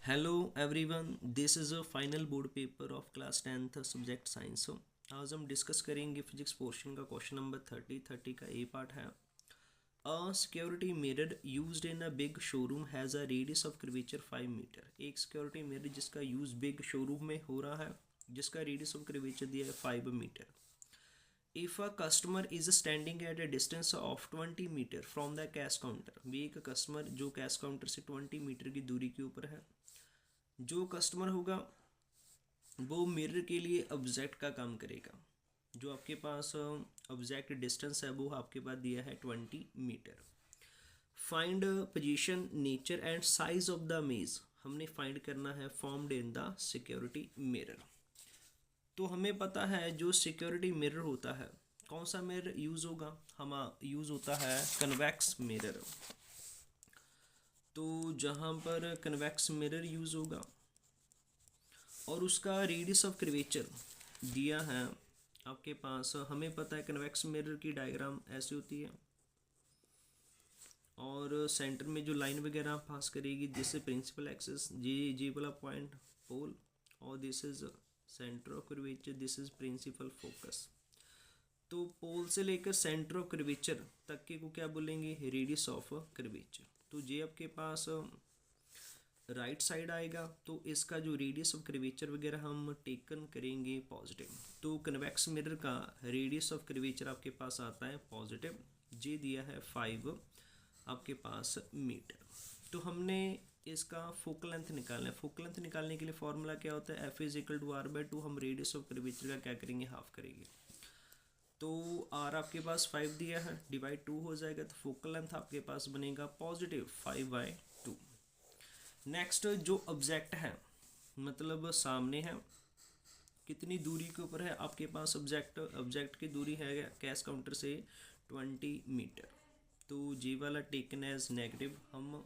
Hello everyone, this is a final board paper of class 10th subject science. आज हम discuss करेंगे physics portion का question number 30 का A part है। A security mirror used in a big showroom has a radius of curvature 5 metre. एक security mirror जिसका use big showroom में हो रहा है, जिसका रेडियस ऑफ कर्वेचर दिया है 5 metre. If a customer is standing at a distance of 20 metre from the cash counter, भी एक कस्टमर जो कैश काउंटर से 20 मीटर की दूरी के ऊपर है। जो कस्टमर होगा वो मिरर के लिए ऑब्जेक्ट का काम करेगा। जो आपके पास ऑब्जेक्ट डिस्टेंस है वो आपके पास दिया है 20 metre. Find position, nature and size of the image. हमने फाइंड करना है formed in the security mirror. तो हमें पता है जो सिक्योरिटी मिरर होता है, कौन सा मिरर यूज़ होगा, हम यूज़ होता है कन्वेक्स मिरर। तो जहाँ पर कन्वेक्स मिरर यूज़ होगा और उसका रेडियस ऑफ कर्वेचर दिया है आपके पास, हमें पता है कन्वेक्स मिरर की डायग्राम ऐसी होती है और सेंटर में जो लाइन वगैरह पास करेगी, दिस इज प्रिंसिपल एक्सिस, जी वाला पॉइंट पोल, और this is centre of curvature, this is principal focus. तो पोल से लेकर सेंटर ऑफ कर्वेचर तक के को क्या बोलेंगे, रेडियस ऑफ कर्वेचर। तो ये आपके पास राइट साइड आएगा, तो इसका जो रेडियस ऑफ कर्वेचर वगैरह हम टेकन करेंगे पॉजिटिव। तो कन्वेक्स मिरर का रेडियस ऑफ कर्वेचर आपके पास आता है पॉजिटिव, जे दिया है 5 आपके पास मीटर। तो हमने इसका फोकल लेंथ निकालना है। फोकल लेंथ निकालने के लिए फॉर्मूला क्या होता है, F=R/2। हम रेडियस ऑफ कर्वेचर का क्या करेंगे, हाफ करेंगे। तो R आपके पास 5 दिया है, डिवाइड 2 हो जाएगा, तो फोकल लेंथ आपके पास बनेगा पॉजिटिव 5/2। नेक्स्ट जो ऑब्जेक्ट है, मतलब सामने है, कितनी दूरी के ऊपर है आपके पास ऑब्जेक्ट की दूरी है कैश काउंटर से 20 मीटर। तो जी वाला टेकन एज नेगेटिव हम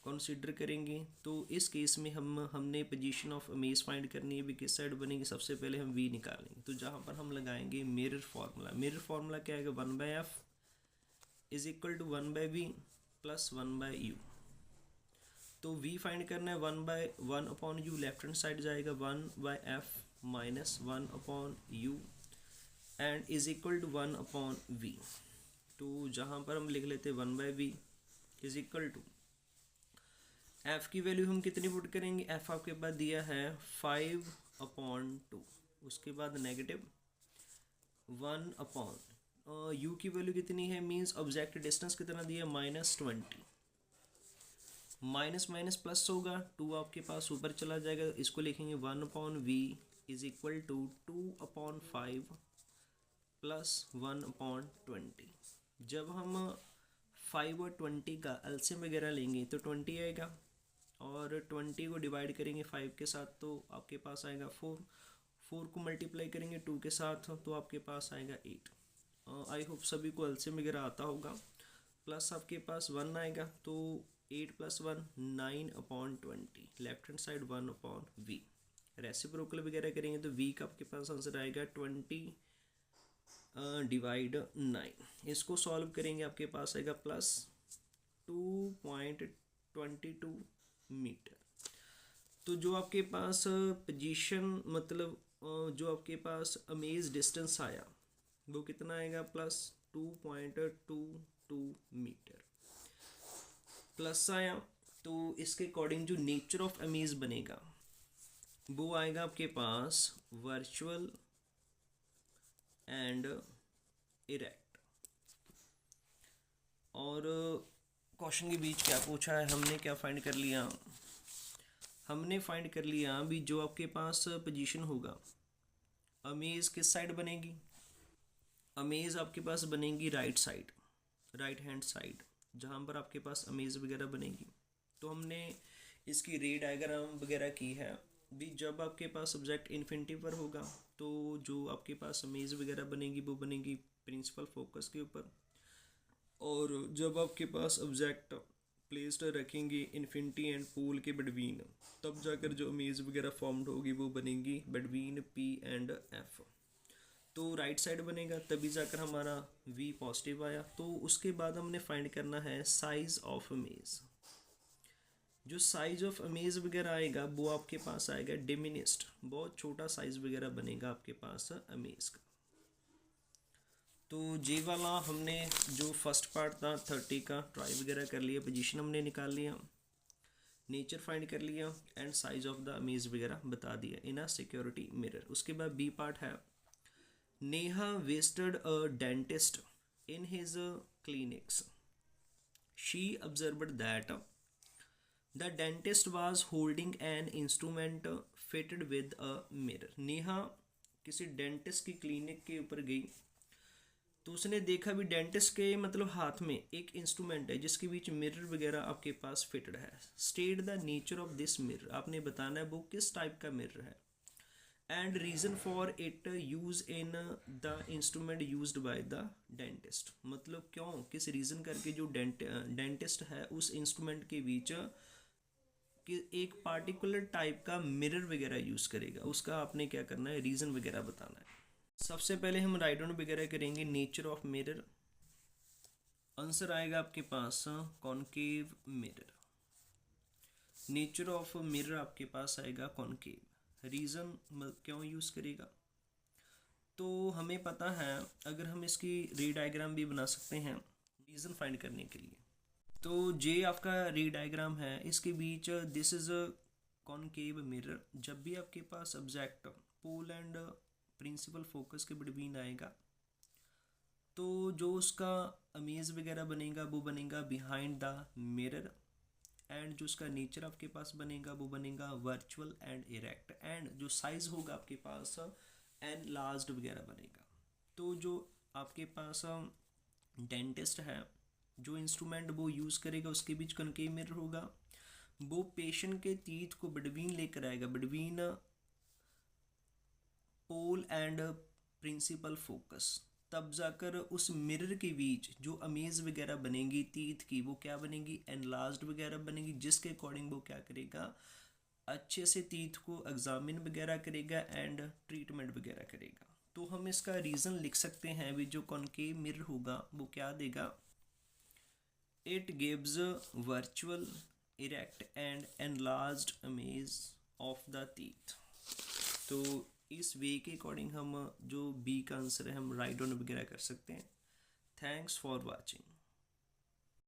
कंसीडर करेंगे। तो इस केस में हमने पोजीशन ऑफ इमेज फाइंड करनी है, भी किस साइड बनेगी, सबसे पहले हम वी निकालेंगे। तो जहाँ पर हम लगाएंगे मिरर फार्मूला, मिरर फार्मूला क्या आएगा, 1/f is equal to 1/v plus 1/u। तो v फाइंड करना है 1/1/u, लेफ्ट हैंड साइड जाएगा 1/f minus 1/u and is equal to 1/v। तो जहाँ पर हम लिख लेते हैं 1/v is equal to, f की वैल्यू हम कितनी पुट करेंगे, f आपके पास दिया है 5/2, उसके बाद नेगेटिव 1/u की वैल्यू कितनी है, मीन्स ऑब्जेक्ट डिस्टेंस कितना दिया, -20। माइनस माइनस प्लस होगा, 2 आपके पास ऊपर चला जाएगा, इसको लिखेंगे 1/v is equal to 2/5 plus 1/20। जब हम 5 और 20 का एलसीएम वगैरह लेंगे तो 20 आएगा, और 20 को डिवाइड करेंगे 5 के साथ तो आपके पास आएगा 4 को मल्टीप्लाई करेंगे 2 के साथ तो आपके पास आएगा 8। आई होप सभी को एलसीएम वगैरह आता होगा। प्लस आपके पास 1 आएगा, तो 8 + 1 9/20, left hand side 1/v। Reciprocal वगैरह करेंगे तो v का आपके पास आंसर आएगा 20 डिवाइड 9। इसको सॉल्व करेंगे, आपके पास आएगा प्लस 2.22 मीटर। तो जो आपके पास पोजीशन, मतलब जो आपके पास अमेज डिस्टेंस आया वो कितना आएगा, प्लस 2.22 मीटर प्लस आया। तो इसके अकॉर्डिंग जो नेचर ऑफ अमेज बनेगा वो आएगा आपके पास वर्चुअल एंड इरेक्ट। और क्वेश्चन के बीच क्या पूछा है, हमने क्या फाइंड कर लिया, हमने फाइंड कर लिया भी जो आपके पास पोजीशन होगा, अमेज किस साइड बनेगी, अमेज आपके पास बनेगी right side, right hand side, जहाँ पर आपके पास अमेज वगैरह बनेगी। तो हमने इसकी रे डायग्राम वगैरह की है भी, जब आपके पास सब्जेक्ट इन्फिनिटी पर होगा तो जो आपके पास अमेज वगैरह बनेगी वो बनेगी प्रिंसिपल फोकस के ऊपर, और जब आपके पास ऑब्जेक्ट प्लेस्ड रखेंगे इन्फिनिटी एंड पोल के बिटवीन, तब जाकर जो इमेज वगैरह फॉर्म्ड होगी वो बनेगी बिटवीन P एंड F। तो राइट साइड बनेगा, तभी जाकर हमारा V पॉजिटिव आया। तो उसके बाद हमने फाइंड करना है साइज ऑफ इमेज। जो साइज ऑफ अमेज वगैरह आएगा वो आपके पास आएगा डिमिनिस्ड, बहुत छोटा साइज वगैरह बनेगा आपके पास अमेज का। तो ये वाला हमने जो फर्स्ट पार्ट था 30 का ट्राई वगैरह कर लिया, पोजीशन हमने निकाल लिया, नेचर फाइंड कर लिया and size of the amaze वगैरह बता दिया इन अ सिक्योरिटी मिरर। उसके बाद बी पार्ट है, Neha visited a dentist in his clinics, she observed that the dentist was holding an instrument fitted with a mirror. Neha किसी डेंटिस्ट की क्लिनिक के ऊपर गई तो उसने देखा भी डेंटिस्ट के मतलब हाथ में एक इंस्ट्रूमेंट है जिसके बीच मिरर वगैरह आपके पास फिटेड है। State the nature of this mirror, आपने बताना है वो किस टाइप का मिरर है, and reason for it use in the instrument used by the dentist, मतलब क्यों किस रीज़न करके जो डेंटिस्ट है उस इंस्ट्रूमेंट के बीच कि एक पार्टिकुलर टाइप का मिरर वगैरह यूज़ करेगा, उसका आपने क्या करना है, रीज़न वगैरह बताना है। सबसे पहले हम राइट डाउन वगैरह करेंगे नेचर ऑफ मिरर। आंसर आएगा आपके पास concave mirror. Nature of mirror आपके पास आएगा कॉनकेव। रीज़न क्यों यूज़ करेगा, तो हमें पता है, अगर हम इसकी रे डायग्राम भी बना सकते हैं रीज़न फाइंड करने के लिए। तो जे आपका रे डायग्राम है, इसके बीच this is a concave mirror. जब भी आपके पास object pole and principal focus के बिटवीन आएगा तो जो उसका अमेज वगैरह बनेगा वो बनेगा बिहाइंड द मिरर, एंड जो उसका नेचर आपके पास बनेगा वो बनेगा वर्चुअल एंड इरेक्ट, एंड जो साइज होगा आपके पास एनलार्ज्ड वगैरह बनेगा। तो जो आपके पास डेंटिस्ट है, जो इंस्ट्रूमेंट वो यूज़ करेगा उसके बीच कॉनकेव मिरर होगा, वो पेशेंट के टीथ को बिटवीन लेकर आएगा, between pole and principal focus, तब जाकर उस मिरर के बीच जो अमेज वगैरह बनेगी टीथ की वो क्या बनेगी, एनलार्ज्ड वगैरह बनेगी, जिसके अकॉर्डिंग वो क्या करेगा, अच्छे से टीथ को एग्जामिन वगैरह करेगा एंड ट्रीटमेंट वगैरह करेगा। तो हम इसका रीज़न लिख सकते हैं भी, जो कॉनकेव मिरर होगा वो क्या देगा, it gives virtual erect and enlarged amaze of the teeth. तो इस वे के अकॉर्डिंग हम जो बी का आंसर है हम राइट डाउन वगैरह कर सकते हैं। Thanks for watching.